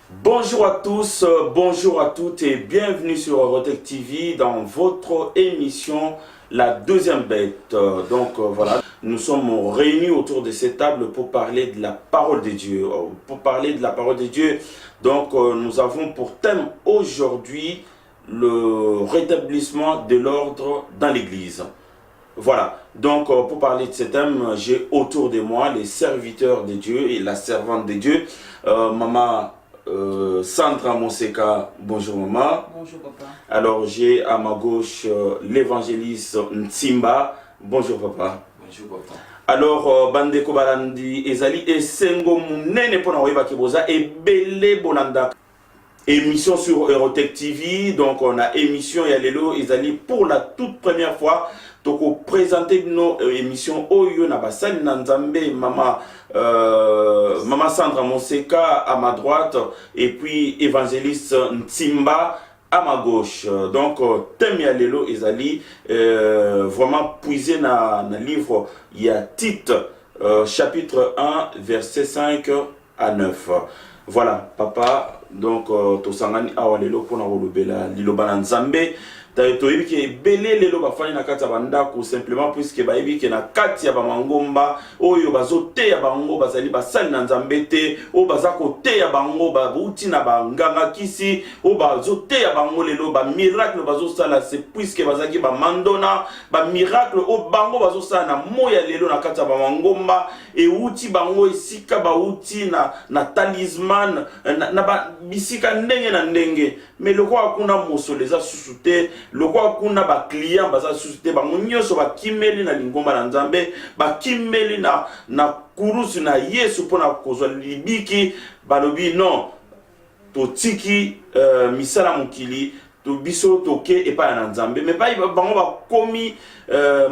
Bonjour à tous, bonjour à toutes et bienvenue sur Eurotech TV dans votre émission La Deuxième Bête. Voilà, nous sommes réunis autour de cette table pour parler de la parole de Dieu. Nous avons pour thème aujourd'hui le rétablissement de l'ordre dans l'Église. Voilà, pour parler de ce thème, j'ai autour de moi les serviteurs de Dieu et la servante de Dieu, Maman Sandra Monseka. Bonjour maman. Bonjour papa. Alors j'ai à ma gauche l'évangéliste Ntsimba. Bonjour papa. Bonjour papa. Alors Bandeko Balandi Ezali Esengo Munene Pona Weba Kiboza et Bele Bolanda. Émission sur Eurotech TV, donc on a émission Yalelo Ezali pour la toute première fois. Donc on présente nos émissions Oyo Nabasali Nanzambe, Maman Sandra Monseka à ma droite et puis évangéliste Ntsimba à ma gauche. Donc thème Yalelo Ezali vraiment puisé dans le livre, il y a Tite chapitre 1 verset 5 à 9. Voilà papa, donc tosangani awalelo pona rolobela liloba nzambe toyebi ke belé lelo bafani na kati ya bandako simplement puisque bayebi ke na kati ya bamangomba oyo bazote ya bango bazali basali na nzambe te o bazako te ya bango babuti na banganga kisi o bazote ya bango lelo ba miracle bazosala c'est puisque bazaki ba mandona ba miracle o bango bazosala na moya lelo na kati ya bamangomba e uti bango esika ba uti na talisman na ba bisika ndenge na ndenge mais le quoi kuna mosoleza susute le quoi kuna ba client baza susute bango nyoso ba kimeli na lingomba na nzambe ba kimeli na kurusu na Yesu pona kozwa libiki balobi non to tiki misala mukili to biso toke et pas na nzambe mais pas bango ba komi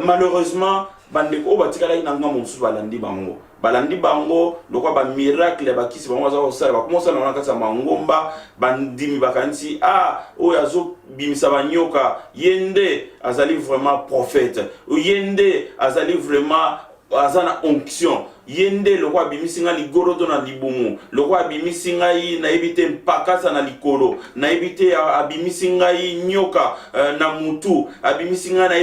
malheureusement bandeko batikala ina ngamo musu balandi bango lokwa ba miracle ba kisi bango za osala ba komosa na kati ya mangomba bandimi bakanisi oyo azo bimisa banyoka yende azali vraiment prophète yende azali vraiment azana onction yende lokwa bimisi nga ligorodo na libumu lokwa bimisi ngai na ebite mpakasa na likolo na ebite abimisi ngai nyoka na mutu abimisi nga na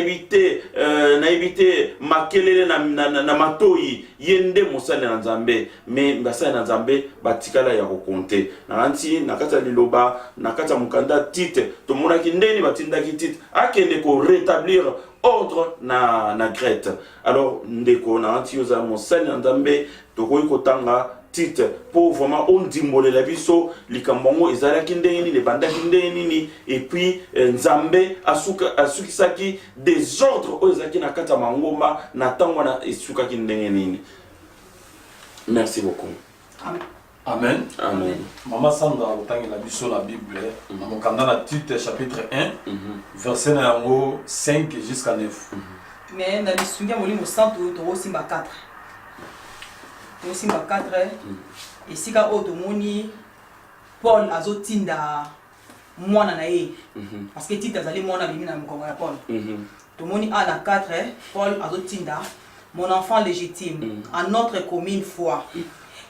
ebite makelele na matoi yende mosale na nzambe mais basale na nzambe batikala ya kokonte na nti na kata liloba na kata mukanda Tite to monaki ndeni batindaki Tite akende ko rétablir ordre na Grèce. Alors ndeko na nti yoza mosale na nzambe tokoyi kotanga Tite pour vraiment ondimbole la biso likambongo ezalaki ndenge nini lebandaki ndenge nini et puis nzambe asukisaki des ordres oyo ezalaki na kati ya mangomba na ntango na esukaki ndenge nini. Merci beaucoup. Amen. Amen. Maman Sandra autangi la biso la Bible na mokanda na Tite chapitre 1 verset na yango 5 jusqu'à 9. Mais na bisungia molimo santo to simba 4. To simba 4 et sika o to moni Paul azotinda mwana na ye parce que Tite azali mwana bimi na mokongo ya Paul. To moni a na 4 Paul azotinda mon enfant légitime en notre commune foi.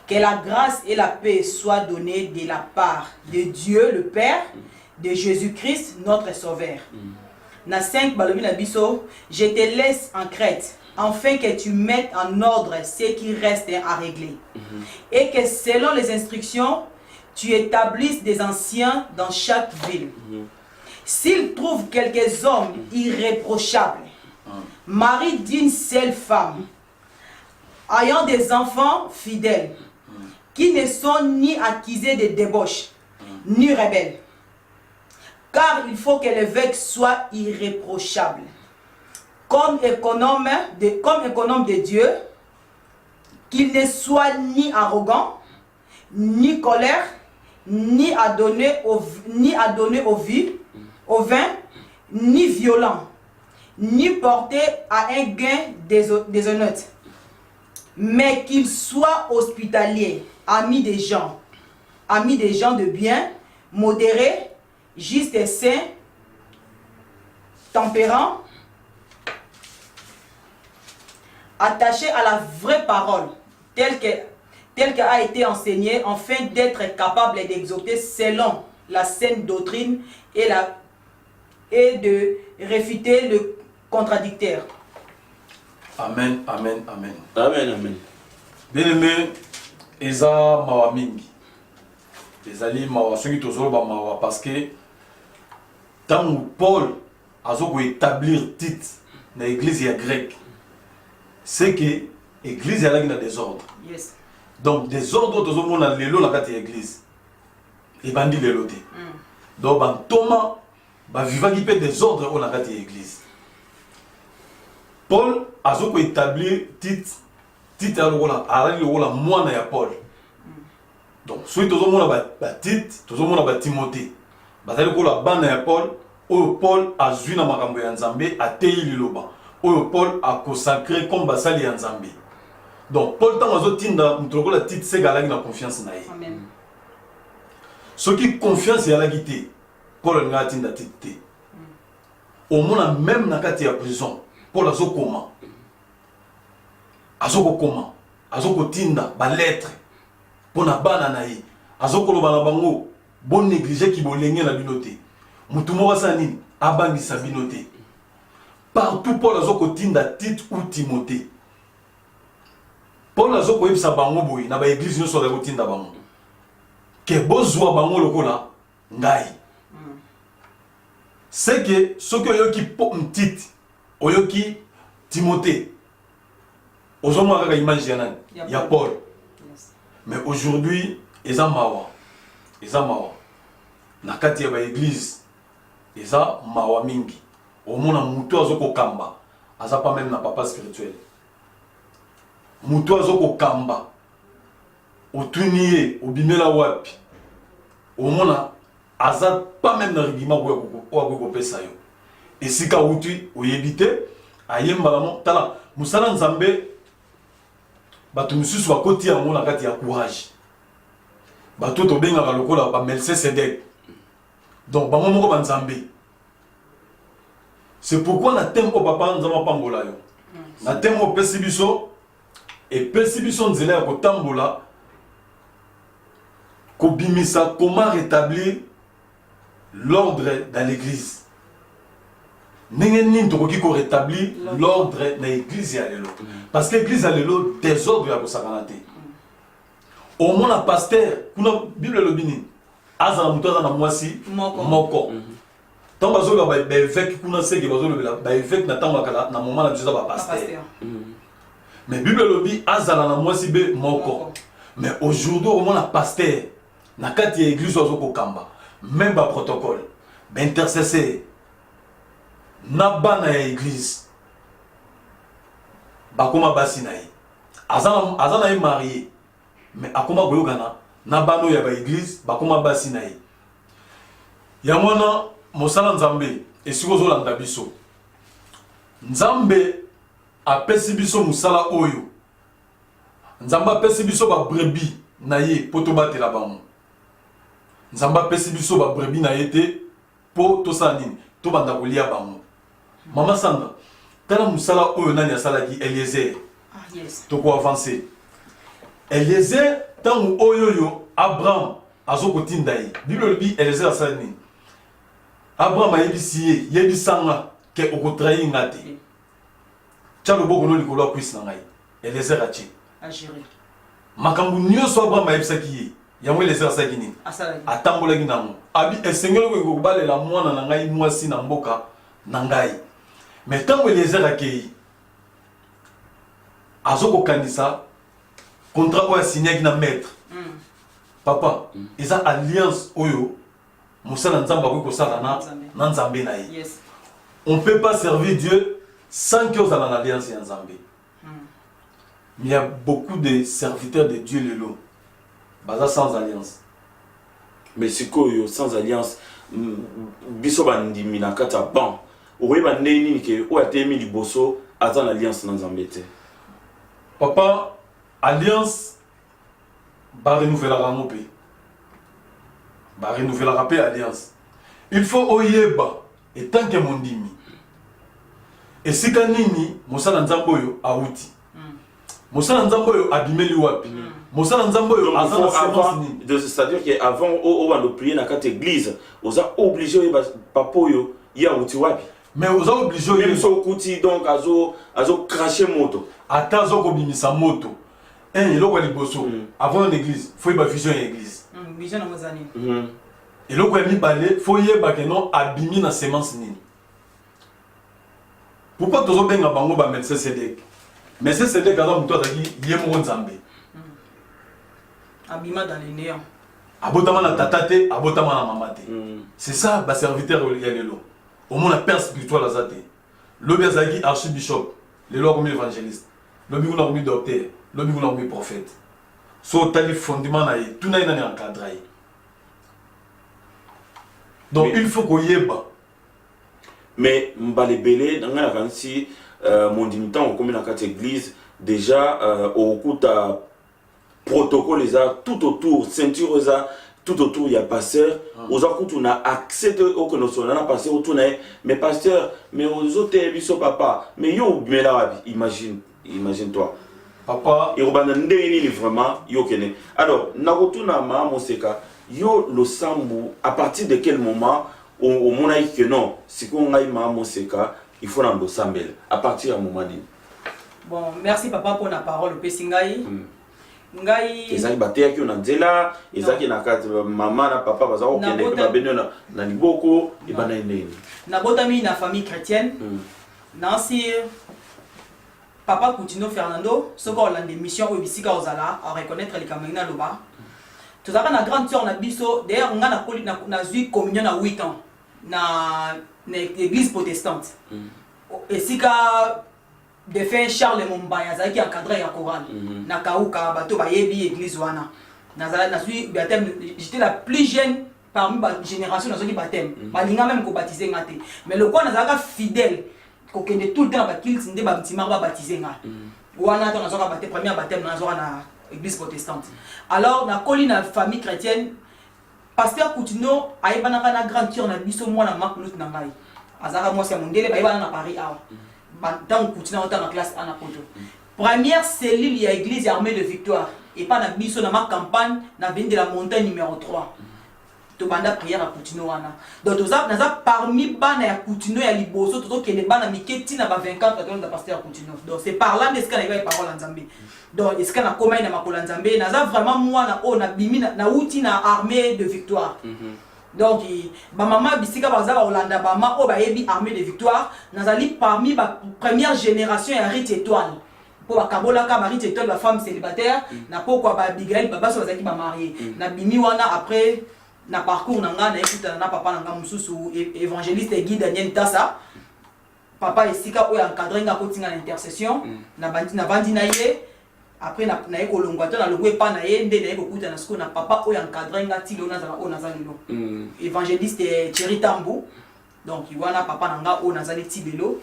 Que la grâce et la paix soient données de la part de Dieu le Père, de Jésus-Christ notre Sauveur. Na 5 balobi na biso, je te laisse en Crète, afin que tu mettes en ordre ce qui reste à régler. Et que selon les instructions, tu établisses des anciens dans chaque ville. S'ils trouvent quelques hommes irréprochables, mari d'une seule femme, ayant des enfants fidèles, qui ne sont ni accusés de débauche, ni rebelles. Car il faut que l'évêque soit irréprochable, comme économe de Dieu, qu'il ne soit ni arrogant, ni colère, ni à donner au vin, ni violent, ni porté à un gain déshonnête, mais qu'il soit hospitalier, ami des gens de bien, modéré, juste et saint, tempérant, attaché à la vraie parole, telle tel qu'a été enseigné, afin d'être capable d'exhorter selon la saine doctrine et de réfuter le contradicteur. Amen, amen, amen. Amen, amen. Bien-aimé, Eza mawa mingi. Ezali mawa soki tozolo ba mawa parce que tant Paul a établir titre dans l'église grecque, c'est que l'église a des désordre. Yes. Donc désordre tozomona na lelo na kati ya église. Et bandi lelo te. Donc ban Thomas ba vivaki pe désordre au na kati ya église. Paul a établir titre à la moine ya Paul. Donc soit tozomona ba titre, tozomona ba Timothée. Bazali ko la bana ya Paul, oyo Paul a zui na makambo ya Nzambe ateyi liloba. Oyo Paul a consacré comme basali ya Nzambe. Donc Paul tant azotinda mutoko la titre c'est galaki na confiance na ye. Amen. Ce qui confiance ya la gité, Paul nga tinda titre. Au moins même na kati ya prison, Paul azokoma. Azokoma, azokotinda ba lettre pona bana na ye. Azokoloba na bango bon négliger ki bolenge na binote. Mutu moko sanini abangisa binote. Partout Paul azokotinda titre ou Timothée. Paul azoko yebisa bango boyi na ba église nyonso da kotinda bango. Ke bozwa bango lokola ngai. C'est que ce que yoki titre oyoki Timothée. Ozoma kaka image ya nani? Ya Paul. Yes. Mais aujourd'hui, eza mawa. Eza mawa. Na kati ya ba église, eza mawa mingi. Omona mutu azoko kamba, aza pas même na papa spirituel. Mutu azoko kamba. Otuniye, obimela wapi. Omona aza pas même na rigima ko pesa yo. Esika utu oyebite ayemba la mo tala musala Nzambe. Bato misusu bakoti yango na kati ya courage. Bato to benga lokola ba Melchisedec. Donc bango moko ba Nzambe. C'est pourquoi na tempo papa nzama pambola yo. Na tempo pesibiso et pesibiso nzela ya kotambola ko bimisa comment rétablir l'ordre dans l'église. Nengen tokoki ko rétablir l'ordre dans l'église ya lelo. Parce que l'église ya lelo désordre ya kosakana te. Au moins la pasteur, kuna Bible le bini. Azana muto azana mwasi moko. Tant bazola ba évêque kuna seke bazola ba évêque na tango kala na moment na biso ba pasteur. Mais Bible le bi azana na mwasi be moko. Mais aujourd'hui au moins la pasteur na kati ya église ozoko kamba. Même ba protocole, ba intercesseur na bana ya église bakoma basi na ye azana ye marié mais akoma koyokana na bano ya ba église bakoma basi na ye ya mwana mosala Nzambe esiko zolanda biso Nzambe apesi biso musala oyo Nzambe apesi biso ba brebis na ye poto batela bango Nzambe apesi biso ba brebis na ye te po tosala nini to banda kolia bango. Maman Sandra, tala musala oyo nani asalaki Eliezer. Ah yes. Toko avancer. Eliezer tangu oyoyo Abraham azoko tindai. Bible bi Eliezer asalani. Abraham ayebisi yebisanga ke okotrahi ngate. Tchalo boko no likolo kwisi na ngai. Eliezer achi. A gérer. Makambu nyonso Abraham ayebisaki ye. Yango Eliezer asalaki nini? Asalaki. Atambolaki nango. Abi esengelo ko kobalela mwana na ngai mwasi na mboka na ngai. Mais tant que les airs accueillis, Azoko Kanisa, contrat ou signé avec un maître. Papa, ils ont alliance Oyo, Moussa Nzamba Kosala na Nzambe na ye. On ne peut pas servir Dieu sans que vous ayez une alliance avec Nzambe. Il y a beaucoup de serviteurs de Dieu le lot, basés sans alliance. Mais c'est quoi sans alliance? Biso bandi minakata ban. Ouyeba neni ke o atemi liboso azan alliance na Nzambe te. Papa, alliance ba renouveler la mopé. Ba renouveler la paix alliance. Il faut oyeba et tant que mondimi. Et si kanini mosala Nzambe oyo auti. Mosala nzambo yo abimeli wapi. Mosala nzambo yo azana séance ni. C'est-à-dire que avant on va prier dans cette église, on a obligé papa yo ya uti wapi. Mais on a obligé même so kuti donc azo cracher moto. Ata zo ko bimisa moto. Il y a liboso avant une église, faut y avoir vision une église. Vision na mozani. Et là, il balé, faut y avoir que non abîmer na sémence ni. Pourquoi tous les gens bango ba médecin Sédek? Médecin Sédek quand on toi qui yemo nzambe. Abima dans les néants. Abotama na tatate, abotama na mamate. C'est ça ba serviteur ya lelo. Au moins la père spirituel azate. Le bezaki archibishop, le loi comme évangéliste. Le bigo na comme docteur, le bigo na comme prophète. So tali fondement na tout na ina encadré. Donc il faut qu'on y ait bas. Mais Mbalebele, dans la canci, mon diminutant, comme dans cette église, déjà, au coup de protocole, tout autour, ceinture, tout autour, il y a pasteur. Aux autres, on a accès au que nous avons passé autour, mais pasteur, mais aux autres, ils papa, mais yo, mais là, imagine-toi. Papa, et vraiment, yo kene. Alors, Narotuna ma moseka, yo le sambu, à partir de quel moment au monaï que non, si qu'on aille ma moseka, il faut l'en sambel. À partir de moment. Bon, merci papa pour la parole, Pessingaï. Ngai ezaki bateyaki yo na nzela ezaki na kati mama na papa baza kokende pe babeni na liboko ebana endeni nabotami na famille chrétienne nansi papa Coutinho Fernando soko olande mission oyo bisika ozala à reconnaître les kamena loba tozaka na grande sœur na biso d'ailleurs nga na zui communion à 8 ans na église protestante esika de fait Charles Mombaya qui encadré la chorale na kauka bato ba yebi église wana nazala na suis baptême j'étais la plus jeune parmi la génération dans ce baptême balinga même ko baptiser ngate mais le quoi nazala fidèle ko kende tout le temps ba kills ndé ba mtima ba baptiser nga wana to nazala baptême premier baptême nazala na église protestante alors na colline na famille chrétienne pasteur Coutinho ayebana na grande sœur na biso mwana maklut na ngai azaka moi c'est mondele ba yebana na Paris awa dans Coutinho dans la classe en Apoto. Première cellule il y a église armée de victoire et pas na biso na ma campagne na vin de la montagne numéro 3. To banda prière à Coutinho wana. Donc toza naza parmi bana ya Coutinho ya liboso toto kende bana miketi na ba 24 dans le pasteur Coutinho. Donc c'est par là est-ce qu'on a eu parole en Zambie. Donc est-ce qu'on a comment na makola Nzambe naza vraiment moi na o na bimi na outi na armée de victoire. Donc, ma maman bisika bazaba Olanda bama o ba yebi armée de victoire nazali parmi la première génération ya rite étoile pour ba kabola ka rite étoile la femme célibataire na pourquoi ba Abigail baba so bazaki ba marié na bimi wana après na parcours nanga na écoute na papa nanga mususu évangéliste Guy Daniel Tassa papa esika o encadrer nga kotinga l'intercession na bandi na ye après na ekolongwa to na longwe pa na ye nde na ekokuta na siko na papa oyo encadrer nga tilo na zala o nazali lo évangéliste Thierry Tambo donc wana papa nanga o nazali tibelo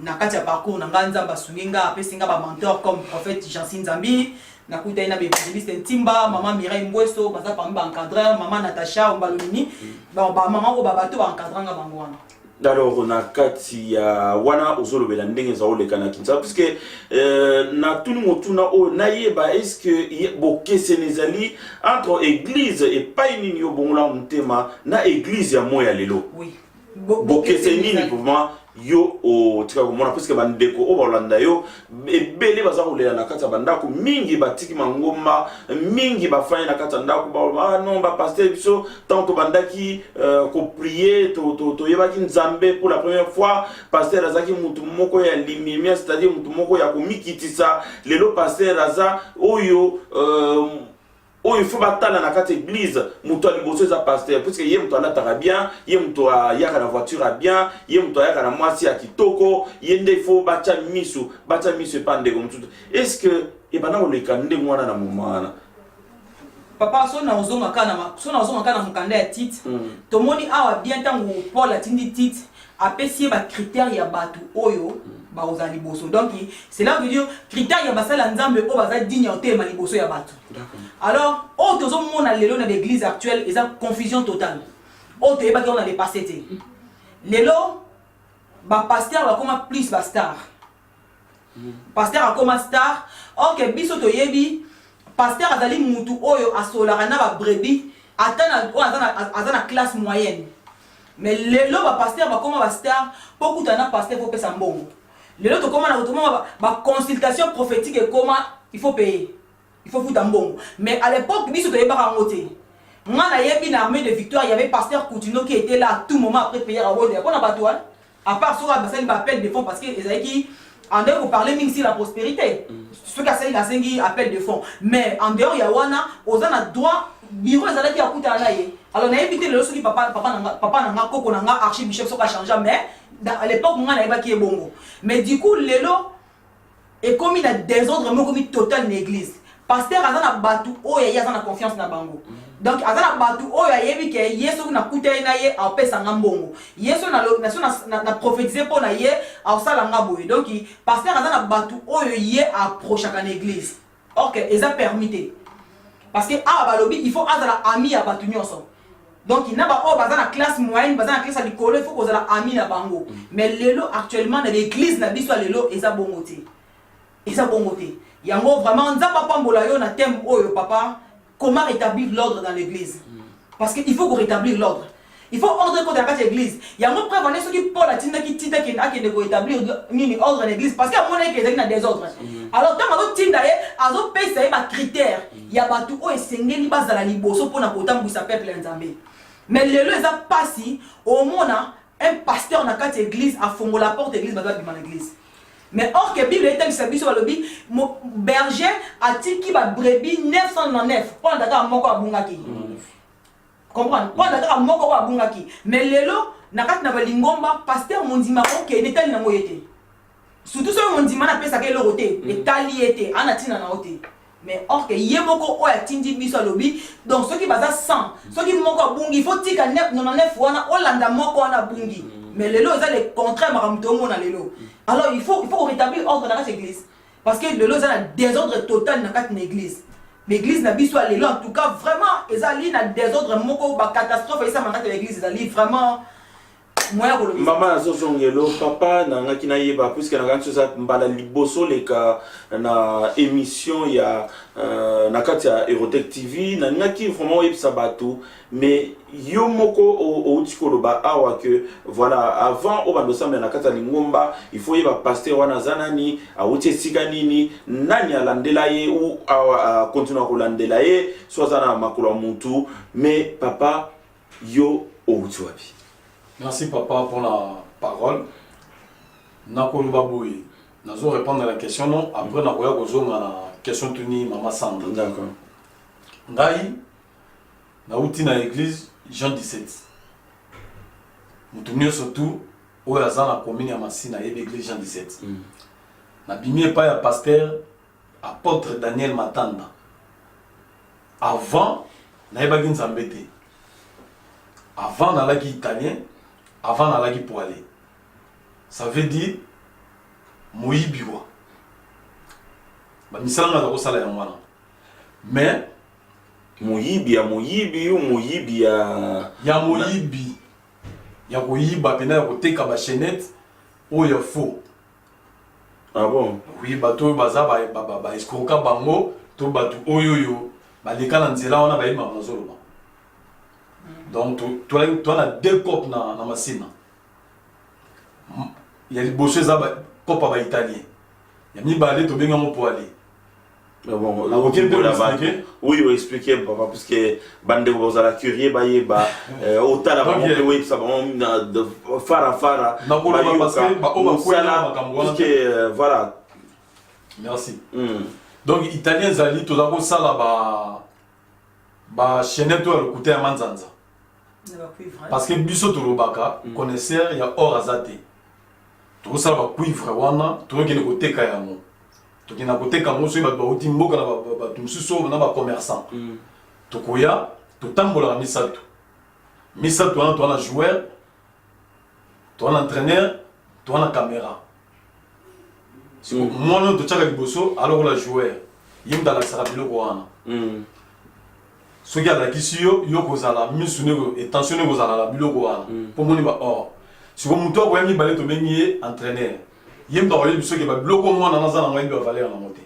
na kati ya parcours nanga nzamba sunginga apesi nga ba mentor comme prophète Jansin Zambi na kuta ina évangéliste Ntimba maman Mireille Mbweso baza parmi ba encadreur maman Natacha Ombalomini ba maman o ba bato ba encadrer nga bango wana. Alors on a kati ya wana ozolobela ndenge za olekana kinsa puisque na tuni motuna o nayeba est-ce que bokese nezali entre église et pas nini yo bongola mutema na église ya moya lelo oui bokese nini pour moi yo o tika komona puisque bandeko o balanda yo ebele baza kolela na kati ya bandako mingi batiki mangomba mingi bafanya na kati ya ndako ba non ba pasteur biso tant to bandaki ko prier to yebaki nzambe pour la première fois pasteur azaki mutu moko ya limimia c'est-à-dire mutu moko ya komikitisa lelo pasteur aza oyo il faut batala na kati église mutu aliboso za pasteur puisque ye mutu alataka bien ye mutu ayaka na voiture a bien ye mutu ayaka na mwasi ya kitoko ye nde il faut bacha misu epande comme tout est-ce que ebana oleka nde mwana na mumana papa so na ozonga kana mukanda ya titre tomoni awa bien tango Paul atindi titre apesi ba critères ya batu oyo ba ozali boso donc c'est là veut dire critères ya basala nzambe o baza digne en tema liboso ya batu. Alors autres hommes na lelo na l'église actuelle ils ont confusion totale autres eba ki on a dépassé te lelo ba pasteur ba comme plus ba star pasteur akoma star ok biso toyebi pasteur azali mutu oyo asolaka na ba brebis atana azana classe moyenne mais lelo ba pasteur bakoma ba star po kutana pasteur faut pesa mbongo lelo to koma na kutuma ba consultation prophétique et comment il faut payer il faut foutre mbongo mais à l'époque biso toyebaka ngote ngana yebi na armée de victoire il y avait pasteur Coutinho qui était là à tout moment après payer à Wode on a batouane à part ça basali ba appel de fonds parce que ezaki en dehors vous parlez même si la prospérité ce qu'a c'est la sengi appel de fonds mais en dehors ya wana ozana droit bureau ezalaki akuta na ye alors na évité le soki papa nanga koko nanga archibishop soka changé mais à l'époque ngana yebaki ebongo mais du coup lelo et comme il a désordre mo comme total l'église pasteur azana batu o ya azana confiance na bango donc azana batu o ya yebi ke yesu na kuta na ye a pesa ngambongo yesu na prophétiser pour na ye a sala ngaboye donc pasteur azana batu o ye approche à l'église ok eza permis parce que a balobi il faut azala ami à batu nyonso donc il n'a pas bazana classe moyenne bazana classe à l'école il faut que azala ami na bango mais lelo actuellement dans l'église na biso lelo eza bongote eza bongote yango vraiment nzamba pambola yo na thème oyo papa comment rétablir l'ordre dans l'église parce que il faut rétablir l'ordre il faut ordre dans la église yango prévenir ceux qui Paul a tinda qui tita qui a de rétablir ni ordre dans l'église parce que à mon avis qu'il y a des désordre alors tant que tinda ye azo pesa ba critère ya batu o esengeli bazala liboso pona kotambwisa peuple nzambe mais lelo eza pasi au mona un pasteur na kati église a fongo la porte église bazala bima l'église. Mais or que Bible est un service sur le lobby, mon berger a-t-il qui va brebis 999 pour d'accord moko abungaki. Comprendre? Pour d'accord moko abungaki. Mais lelo nakat na balingomba pasteur mondima OK netal na moyete. Surtout ce mondima na pesa ke loroté et tali était anatina na oté. Mais or que yemoko o atindi biso lobby donc ceux qui baza 100, ceux qui moko abungi faut tika 99 wana olanda moko wana bungi. Mais lelo ça le contraire maramtomo na lelo. Alors il faut rétablir ordre dans l'église parce que le lot a un désordre total dans l'église. L'église n'a pas allé en tout cas vraiment ezali na désordre moko ba catastrophe et ça dans l'église ezali vraiment moyen pour le maman azozongelo papa nanga kinayeba puisque nanga tsoza mbala liboso leka na émission ya na kati ya Erotech TV na ngaki vraiment yebisa bato mais yo moko o tikolo ba awa que voilà avant o bando sambe na kati ya lingomba il faut yeba pasteur wana zanani awuti sika nini nani alandela ye ou continue kolandela ye swazana makolo mutu mais papa yo o wapi. Merci papa pour la parole. Nakolo baboui. Nazo répondre à la question non après na koya kozonga na question tuni mama Sandra. D'accord. Ngai na uti na église Jean 17. Mutumio surtout oyo azana commune ya Masina yebe église Jean 17. Na bimie pa ya pasteur apôtre Daniel Matanda. Avant na yebaki nzambe te. Avant na laki italien avant na laki pour aller. Ça veut dire moyibiwa. Ba misala na ko sala ya mwana. Mais moyibi ou moyibi ya moyibi. Ya koyiba pena ya koteka ba chaînette o ya faux. Ah bon? Oui, bato baza ba escroka bango to batu oyoyo ba lekana nzela wana ba yima mazolo. Donc, tu as deux copes dans la machine. Il y a des bossés qui sont italiens. Il y a des balais qui sont pour aller. Bon, oui, vous expliquez, papa, parce que bande vous allez curieux, autant la oui, ça va fara. Voilà. Merci. Donc, italien zali, tout d'abord ça là, ba chaînette ou le côté à Manzanza. Parce que biso tolobaka connaisseur ya or azate to sala ba cuivre wana to ngene ko teka yango to kina ko teka mo so ba uti mboka na ba tumsuso na ba commerçant to koya to tambola misatu wana to na joueur to na entraîneur to na caméra si mo no to chaka liboso alors la joueur yimda la sara biloko wana ce qui a la question, yo kozala misune et tensionné kozala la biloko wana. Pour moni ba or. Si vous muto ko yami balé to bengi entraîneur. yemba oye biso ke ba bloko mwana na zana ngai ba valeur na moté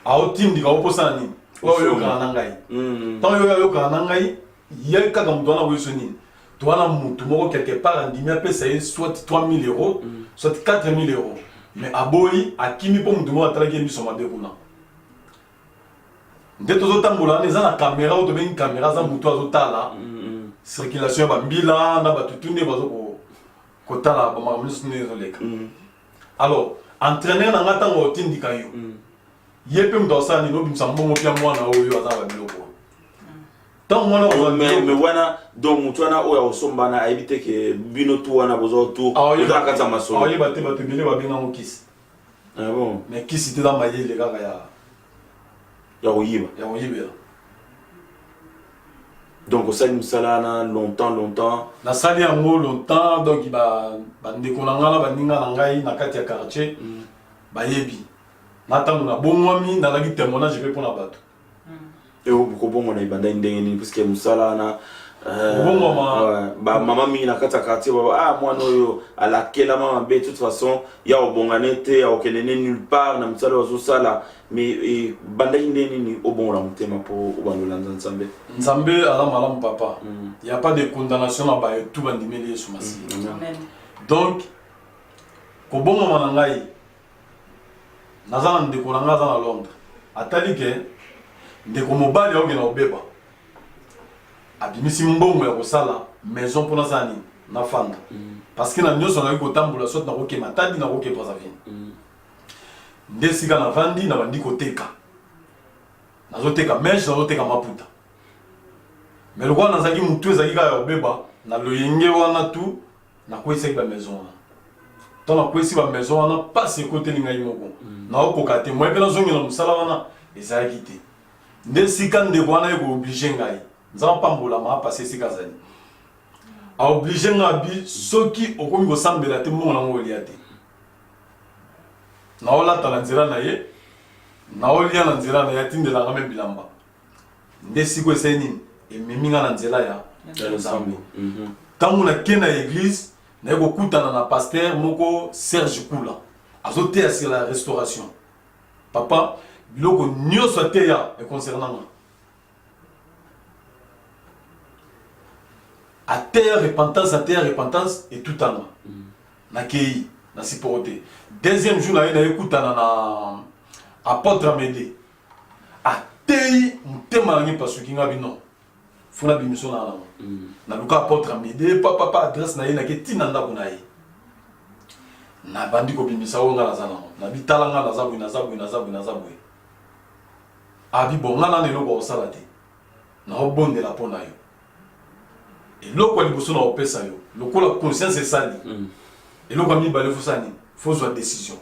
a otim di ka oposa nini oyo kana ngai tant yo kana ngai yel ka kam dona wiso nini toi na mutu moko quelque part andimi apesa ye soit 3000 euros soit 4000 euros mais aboyi akimi po mutu moko atalaki biso mabe kuna nde tozotambola eza na caméra oyo tobengi caméra za mutu azotala circulation ya bambila na bato tunde bazo kotala bamakambo nyonso nde ezoleka alors entraîneur na nga ntango otindika yo ye mpe mutu asala nini obimisa mbongo pia mwana oyo aza na babiloko ntango mwana mais wana donc mutu wana oyo akosombana ayebi te ke bino tu wana boza tu ozala kati ya masolo aoyeba te bato ebele babengango kisi bon mais kisi te eza mayele kaka ya koyibela donc osali mosala na longtemps nasali yango longtemps donc bandeko na ngai na baninga na ngai na kati ya quartier bayebi na ntango nabongwami nalaki témoignage mpe mpo na bato kobongwana ebandai ndenge nini puisque mosala wana bamama mingi na kati ya quartier mwana oyo alakelama mabe de toute façon ya obongane te ya okende ne nulle part na mosala oyo azosala mais bandaki ndenge nini obongola motema mpo obandolanza nzambe aza malamu papa y a pas de condamnation na baetu bandimeli yesu masihi donc kobongama na ngai naza na ndeko na ngai aza na Londres atali ke ndeko mobali aokenda obeba abimisi mbongo ya kosala maison mpona za nini nafanda parce que na nyonso nakoki kotambola soit nakoke matadi nakoke Brazzaville nde esika navandi na bandi koteka nazoteka meshe nazoteka maputa mais lokola nazalaki motu ezalaki kaka ya kobeba na loyenge wana tu nakwesaki bamaison wana to nakwesi bamaison wana mpasi ekoteli ngai moko naokoka te moi mpe nazongela mosala wana ezalaki te nde esika ndeko wana ekooblige ngai nzamba pambolama apase esika azali aoblige nga abi soki okomi kosambela te mbongo nango olia te naolata na nzela na ye naolia na nzela na ye atindelanga me bilamba nde siko esali nini ememi nga na nzela ya nzambe ntango nake na église naye kokutana na paster moko Serge Kula azoteya sur la restauration papa biloko nyonso ateya econcernanga ateya repentance et tout anga nakei na siporte deuxième jour naye ekutana na apôtre Amédée ateyi motema nange pasuki nga bino funa bimiso na nango naluka apôtre Amédée papa adresse na ye nake ntina ndako na ye nabandi kobimisa oyo nga naza nango nabitala nga naza boye abi bon nga nana eloko akosala te naobondela mpo na yo eloko ya liboso na opesa yo lokola conscience esali eloko ya mibale fosala nini fozwa décision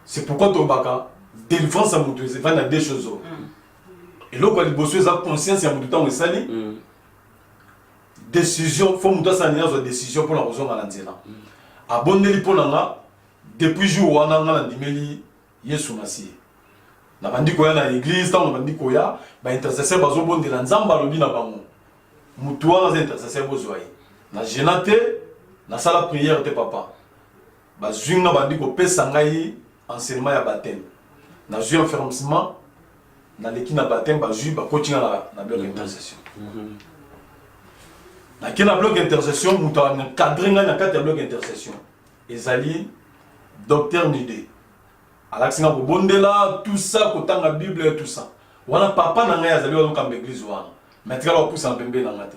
c'est pourquoi tobaka délivrance ya moto ezevani na deux choses oyo eloko ya liboso eza conscience ya moto ntango esali décision fo moto asala nini azwa décision mpona kozonga na nzela abondeli mpo na nga depuis jour wana nga nandimeli yesu masiye nabandi koya na église ntango nabandi koya baintercesseur bazobondela nzambe alobi na bango mutu wana aza intercesseur bozwa ye na gena te nasala prière te papa bazwi nga bandi kopesa ngai enseignement ya baptême nazwi enfermissement naleki na baptême bazwi bakoti nga na bloc intercession nake na bloc intercession mutu ancadre ngai na kati ya bloc intercession ezali docteur Nide alakisi nga kobondela tout ça kotanga bible et tout ça wana papa na ngai azali wazokamba église wana mais tikala wapusa na pembe na nga te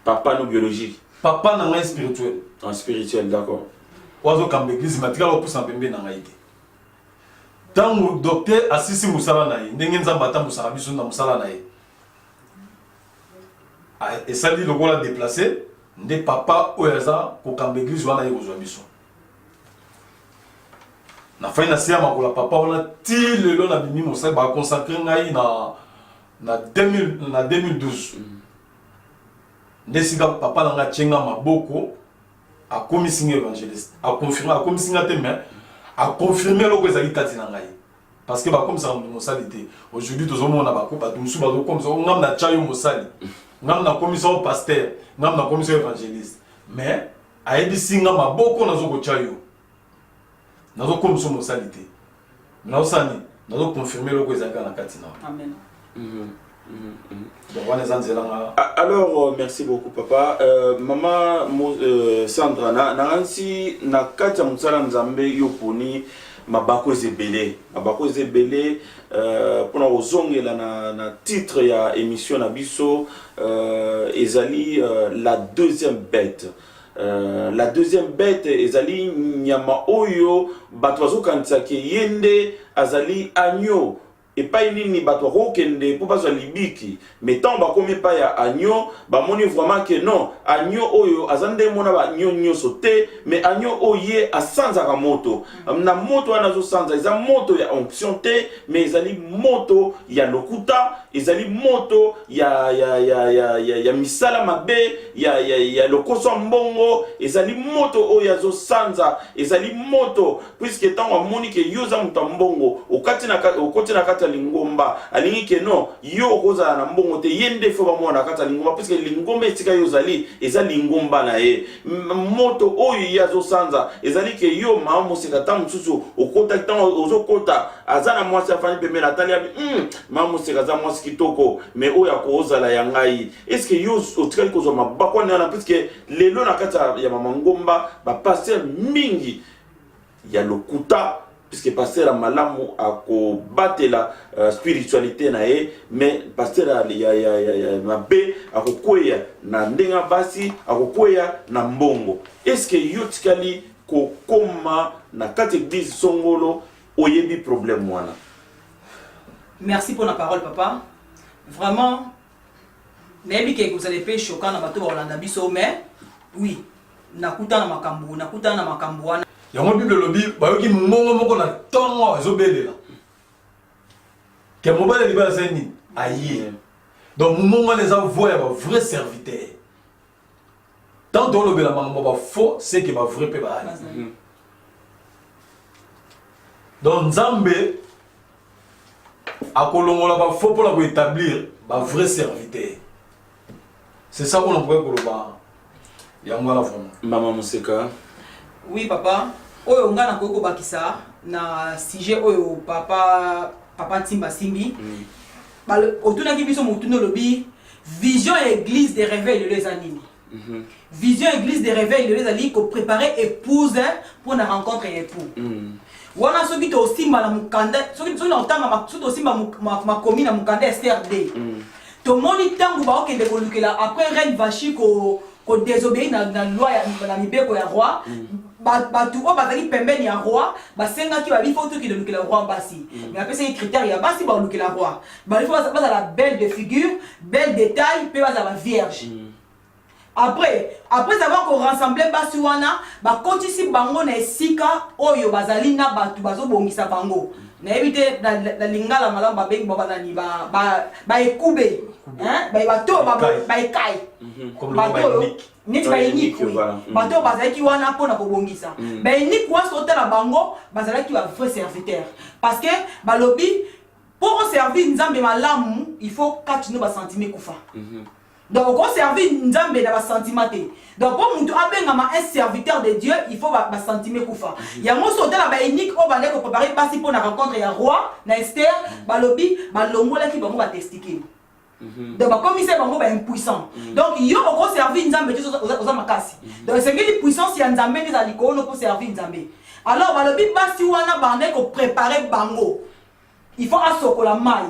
papa no biologique papa na ngai spirituel en spirituel d'accord wazokamba église mais tikala wapusa na pembe na ngai te ntango docteur asisi mosala na ye ndenge nzambe atambusaka biso na mosala na ye esali lokola déplacé nde papa oyo aza kokamba église wana ye kozwa biso na fai na se ya makola papa wana ti lelo na bimi mosali bakonsacre ngai na 2012 nde sika papa na nga tienga maboko akomisi nga évangéliste akomisi nga te mais aconfirme eloko ezali kati na ngai parce que bakomisaka moto mosali te aujourd'hui tozomona bato mosusu bazokomisa ngam na tia yo mosali ngam nakomisa yo paster ngam nakomisa yo évangéliste mais ayebisi nga maboko nazokotia yo nazo comme son mosalité na osani nazo confirmer le ko ezaka na katina amen. Donc on est en zélanga. Alors merci beaucoup papa. Maman Sandra na nsi na kati ya musala nzambe yo poni mabako ezebele pour na ozongela na titre ya émission na biso ezali la deuxième bête. La deuxième bête ezali nyama oyo bato bazokanisa ke yende azali agneau et pas nini bato kokende pour pas libiki mais tant ba komi pa ya agneau ba moni vraiment que non agneau oyo azande mona ba agneau nyoso te mais agneau oye asanzaka moto na moto anazo sanza eza moto ya onction te mais ezali moto ya lokuta ezali moto ya misala mabe ya lokoso mbongo ezali moto oyo azo sanza ezali moto puisque tant amoni que yoza mutambongo okati na kati lingomba alingi ke non yo okoza na mbongo te yende fo ba mwana kata lingomba parce que lingomba etika yo zali eza lingomba na ye moto oyo yazo sanza ezali ke yo maamo sekata msusu okota tant ozokota azana mwasi afani pembe na tali maamo sekaza mwasi kitoko mais oyo akoza la yangai est-ce que yo otikali kozo mabakwa na parce que lelo na kata ya mama ngomba ba passer mingi ya lokuta puisque pasteur malamu ako batela spiritualité na ye mais pasteur ya mabe akokwea na ndenga basi akokwea na mbongo est-ce que yo tikali kokoma na kati église songolo oyebi problème wana? Merci pour la parole papa. Vraiment nayebi ke vous allez pas choquant na bato ba Olanda biso mais oui nakuta na makambo wana yango Bible lobi bayoki mbongo moko na tongo ezobelela ke mobale libala seni aye donc mbongo les envoie un vrai serviteur tant on lobela mango ba faux c'est que ba vrai pe ba donc Nzambe akolongola ba faux pour la établir ba vrai serviteur c'est ça qu'on pourrait koloba yango la vraiment Maman Moseka. Oui papa, oyo nga na koko bakisa na sujet oyo papa Ntimba Simbi. Otuna ki biso mutuno lobi vision église des réveils les années. Vision église des réveils les années ko préparer épouse pour la rencontre et époux. Wana soki to simba na mukanda, soki na otanga maksuto simba makomi na mukanda SRD. To moni tangu ba okende ko lukela après reine Vachi ko désobéir na loi ya mibeko ya roi. Batu o bazali pembeni ya roi basenga ki babi faut ki de lukela roi basi mais après c'est critère ya basi ba lukela roi ba il faut la belle de figure belle de taille pe baza la vierge après avoir ko rassembler basi wana ba kotisi bango na esika oyo bazali na batu bazo bongisa bango na éviter la lingala malamu ba bengi ba nani ba ekube hein ba to ba ekai comme le neti bainique bato bazalaki wana mpona kobongisa bainique wa sota na bango bazalaki ba vrai serviteur parce que balobi pour servir nzambe malamu il faut katino ba sentiment kufa donc on servir nzambe na ba sentiment te donc pour mutu abengama un serviteur de Dieu il faut ba sentiment kufa ya mo sota na bainique o bande ko préparer basi pour la rencontre ya roi na Esther balobi balongola ki bango ba testiquer donc ba commissaire bango ba impuissant donc yo ko servir nzambe aux makasi donc c'est que puissance ya nzambe ni za likono pour servir nzambe alors balobi basi wana bande ko préparer bango il faut asokola mai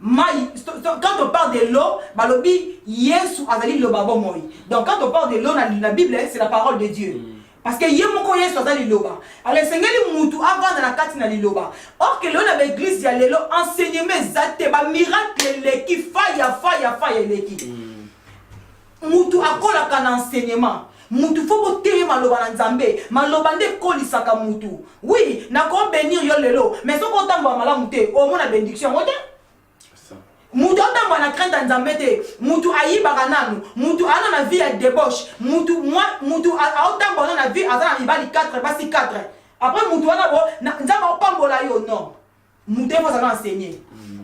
quand on parle de l'eau balobi Yesu azali lo babo moi donc quand on parle de l'eau dans la Bible c'est la parole de Dieu parce que yemoko Yesu azali loba alors sengeli mutu avant na kati na liloba or que l'on a l'église ya lelo enseignement zate ba miracle leki faya leki mutu akola kana enseignement mutu faut botere maloba na nzambe maloba nde kolisaka mutu oui na ko bénir yo lelo mais soko tamba malamu te au mona bénédiction ote mutu atamba na crainte nzambe te mutu ayibaka nanu mutu ana na vie ya débauche mutu atamba na vie azana mibali 4 basi 4 après mutu ana bo nzambe opambola yo non mutu faut ça enseigner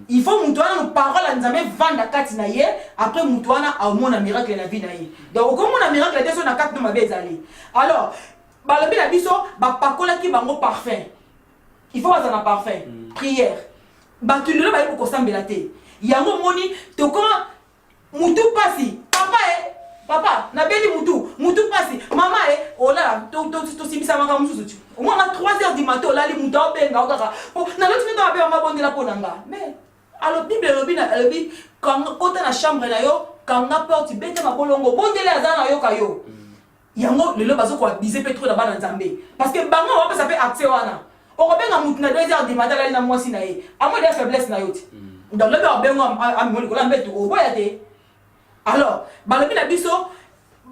il faut mutu ana no parole nzambe vanda kati na ye après mutu ana amona miracle na vie na ye donc comme on a miracle te so na 4 no mabe ezali alors balobi na biso ba pakola ki bango parfum il faut avoir un parfait. Prière. Batu le ba ko sambela te. Yango moni to comment mutu pasi. Papa, na beli mutu pasi. Maman oh là to simisa manga mususu. Au moins à 3h du matin là li mutu benga okaka. Na l'autre minute ba ma bonde la ponanga. Mais alors Bible le bi quand côté na chambre na yo quand na porte bete ma bolongo bondele azana yo kayo. Yango lelo bazo ko abiser petro na bana nzambe parce que bango wa ça fait accès wana. On rebenga mutu na 2h du matin là na mwasi na ye. Amo de faiblesse na yoti. Donc le ba bengo am ko la mbeto o boya te. Alors, balobi na biso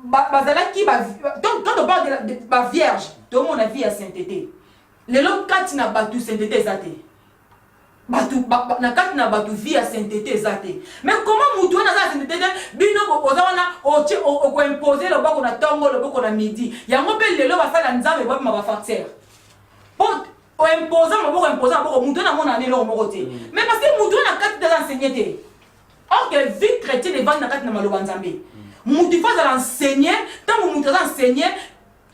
bazalaki quand on parle de la vierge, tout le monde a vie à sainteté. Les lots quand na batu sainteté zate. Batu na quand na batu vie à sainteté zate. Mais comment mutu na za sainteté bino ozana o ko imposer le bako na tongo le bako na midi. Ya ngopel lelo basala nzambe ba ma facteur. O imposer maboko imposer maboko mutu na mona nelo moko te. Mais parce que mutu na quand de enseigner. Or que vie chrétienne est vendue dans la maloba nzambe. Mutu faut enseigner, tant que mutu enseigner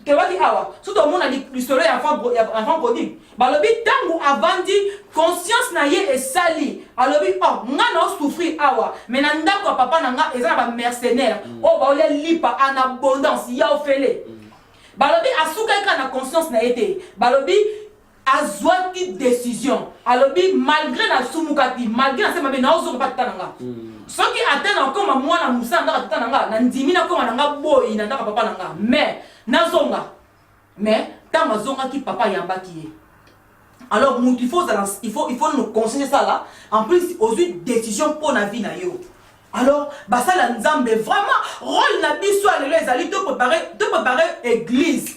que va dire awa. Surtout au monde a l'histoire enfant prodigue. Balobi tant que avandi conscience na ye est sali. Alobi oh nga na souffrir awa. Mais na ndako papa na nga eza ba mercenaire. Oh ba ole lipa en abondance ya ofele. Balobi asuka ka na conscience na été. Balobi azwaki décision. Alobi malgré la sumukati, malgré la sema na ozo pas tananga. Soki atena koma mwana musa ndaka tananga na ndimi na koma nanga boy na ndaka papa nanga. Mais nazonga. Mais tama zonga ki papa yambaki ye. Alors il faut nous conseiller ça là. En plus aux décision pour la vie na yo. Alors basa la nzambe vraiment rôle na biso lelo ezali to préparer église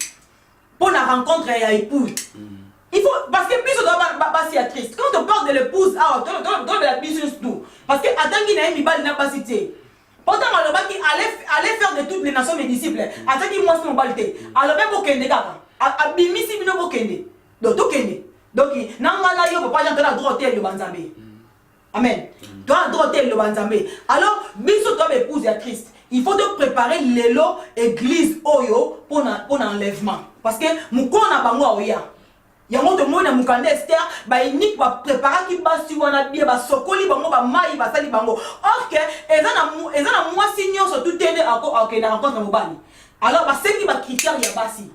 pour la rencontre ya épouse. Il faut, parce que plus on doit passer triste. Quand on parle de l'épouse, dans la business tout. Parce que attends qu'il n'a pas n'a pas cité. Pourtant, alors qui allait faire de toutes les nations mes disciples. Attends qu'il moi son balté. Alors même au Kenya, à bimisi bino au Kenya. Donc tout Kenya. Donc nanga na yo papa j'entends la droite le banzambe. Amen. Toi droite le banzambe. Alors biso toi épouse ya Christ. Il faut te préparer l'élo église oyo pour l'enlèvement. Parce que mukona bango oya. Yango to mona mukande Esther ba unique ba préparer ki ba si wana bien ba sokoli bango ba mai ba sali bango. OK, eza na mwasi nyonso tout tende OK na rencontre mobali. Alors ba seki ba critère ya basi.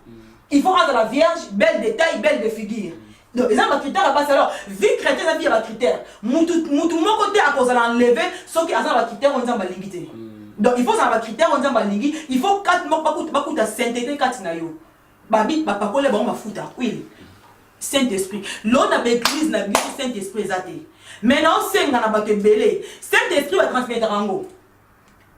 Il faut avoir la vierge, belle de taille, belle de figure. Donc eza ba critère basi alors vie chrétienne na vie ba critère. Mutu moko te a cause l'enlever sauf que eza ba critère on nzamba lingité. Donc il faut ça ba critère on nzamba lingi, il faut 4 moko ba kuta sainteté 4 na yo. Babi ba pakole ba mafuta. Oui. Saint-Esprit. L'on a l'église na biso Saint-Esprit zate. Maintenant c'est ngana ba te belé. Saint-Esprit va transmettre rango.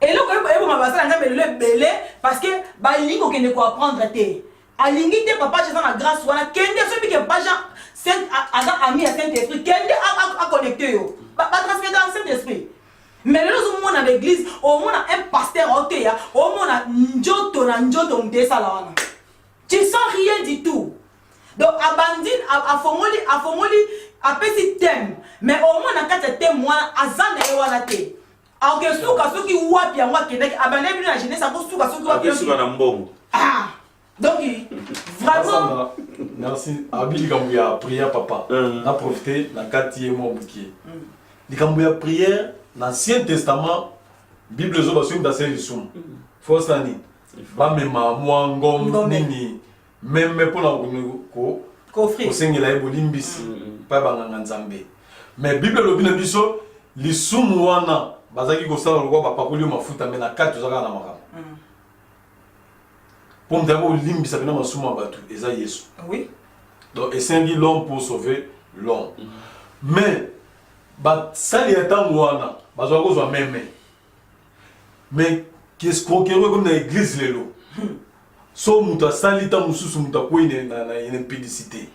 Et là quand ma basa nga le belé parce que ba lingo kende ko apprendre te. A lingi te papa je na grâce wana kende so bi ke ba Jean Saint ami à Saint-Esprit kende a connecter yo. Ba transmettre en Saint-Esprit. Mais là au monde à l'église, au monde un pasteur oteya, au monde a njoto mte sala wana. Tu sens rien du tout. Donc abandine a formoli a petit thème mais au moins na kata thème moi azana e wana te alors que suka soki wapi yango akendaki abandine na jeunesse ako suka soki wapi suka na mbongo donc vraiment merci abi likambo ya prière papa na profiter na kati mo buki likambo ya prière na Ancien Testament Bible zo baso dans ces lisum fosani ba mema mwa ngom nini même pour la coffre osengela ebolimbisi pa banganga nzambe mais bible lobi na biso lisumu wana bazaki kosala lokwa bapakoli mafuta me na kati ozaka na makambo pour mtako olimbisa bina masumu ya bato eza Yesu. Oui. Donc esengi l'homme pour sauver l'homme. Mais basali ya ntango wana bazwaka kozwa meme mais qu'escroquerie comme na église lelo so muta salita mususu muta kwene na impédicité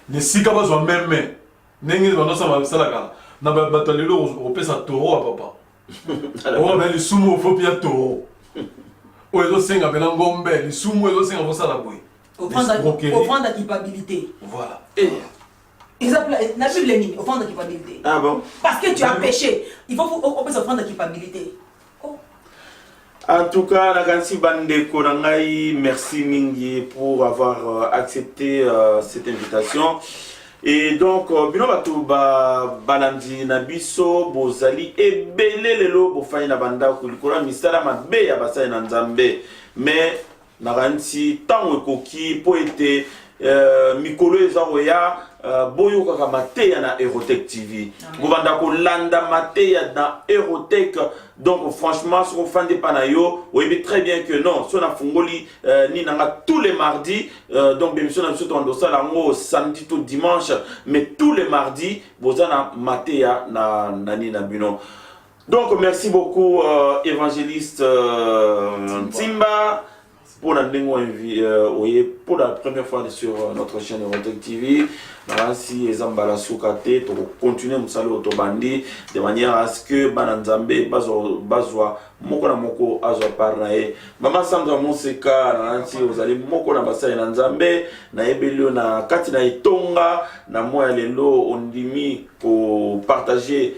ne sika bazwa meme ndenge banosa masalaka na bato lelo opesa toro a papa o na lisumu ofopi ya toro o ezo senga bena ngombe lisumu ezo senga bosala boy offrande à culpabilité. Voilà. Exemple, la Bible est offrande à culpabilité. Ah bon? Parce que tu as péché, il faut offrande à culpabilité. En tout cas, Nagansi Bandeko Nangai, merci Mingi pour avoir accepté cette invitation. Et donc bino bato balandi na biso bozali ebele lelo bofani na banda kulikola misala mabe ya basai na Nzambe mais naranti tango ekoki po ete mikolo ezaro ya boyo kaka mateya na Erotech TV bobanda kolanda mateya na Erotech. Donc franchement si on fait des panayo vous savez très bien que non si on a fungoli ni nanga tous les mardis donc l'émission na surtout en ça lango samedi tout dimanche mais tous les mardis vous avez mateya na nani na bino. Donc merci beaucoup évangéliste Ntimba pour la pour la première fois sur notre chaîne Erotech TV. Si les ambala soukate to continuer musalo otobandi de manière à ce que bananzambe bazwa moko na moko azwa parnae mama Sandra Monseka nanti ozali moko na basai na Nzambe na ebelio na kati na itonga na moya lelo ondimi ko partager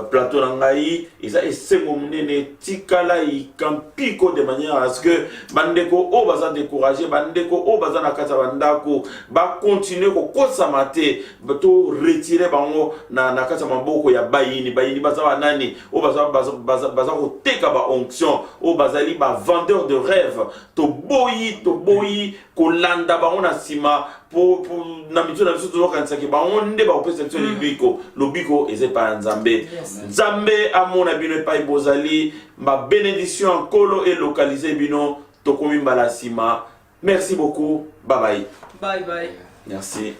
plateau na ngai eza esengo munene tikala ikampiko de manière à ce que bandeko o baza décourager bandeko o baza na kata bandako ba continuer ko kosama to retirer bango na kata maboko ya bayini baza banani o baza ko teka ba onction o bazali ba vendeur de rêve to boyi ko landa bango na sima pour na mitu na biso to kanisa ke bango nde ba opesa biso lobiko ezepa Nzambe Nzambe amona bino pa bozali ma bénédiction nkolo et localisé bino to komi mbala sima. Merci beaucoup, bye bye. Bye bye. Merci.